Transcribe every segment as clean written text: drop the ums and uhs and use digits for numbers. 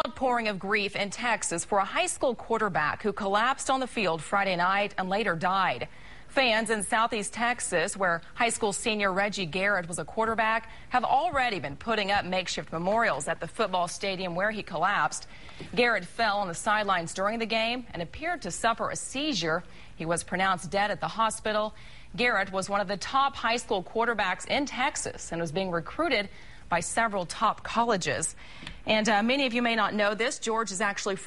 Outpouring of grief in Texas for a high school quarterback who collapsed on the field Friday night and later died. Fans in southeast Texas, where high school senior Reggie Garrett was a quarterback, have already been putting up makeshift memorials at the football stadium where he collapsed. Garrett fell on the sidelines during the game and appeared to suffer a seizure. He was pronounced dead at the hospital. Garrett was one of the top high school quarterbacks in Texas and was being recruited by several top colleges. And many of you may not know this. George is actually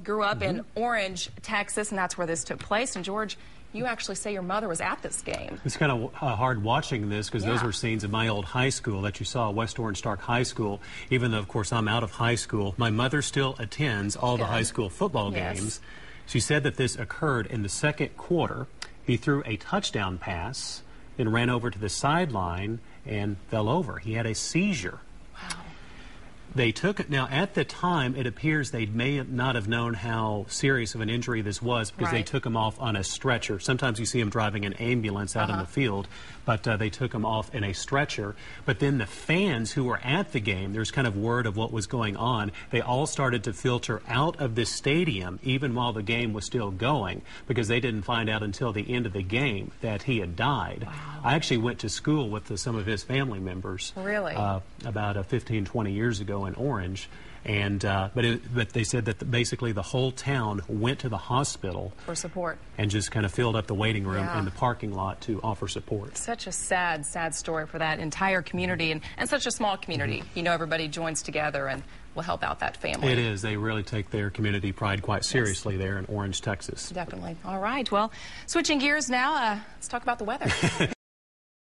grew up in Orange, Texas, and that's where this took place. And George, you actually say your mother was at this game. It's kind of hard watching this because those were scenes of my old high school that you saw at West Orange Stark High School. Even though, of course, I'm out of high school, my mother still attends all the high school football games. She said that this occurred in the second quarter. He threw a touchdown pass, then ran over to the sideline and fell over. He had a seizure. Wow. They took it. Now, at the time, it appears they may not have known how serious of an injury this was because they took him off on a stretcher. Sometimes you see him driving an ambulance out in the field, but they took him off in a stretcher. But then the fans who were at the game, there's kind of word of what was going on. They all started to filter out of the stadium even while the game was still going because they didn't find out until the end of the game that he had died. Wow. I actually went to school with some of his family members. Really? About 15, 20 years ago in Orange, and but they said that basically the whole town went to the hospital for support and just kind of filled up the waiting room in the parking lot to offer support. Such a sad, sad story for that entire community and such a small community. You know, everybody joins together and will help out that family. It is. They really take their community pride quite seriously there in Orange, Texas. Definitely. All right. Well, switching gears now, let's talk about the weather.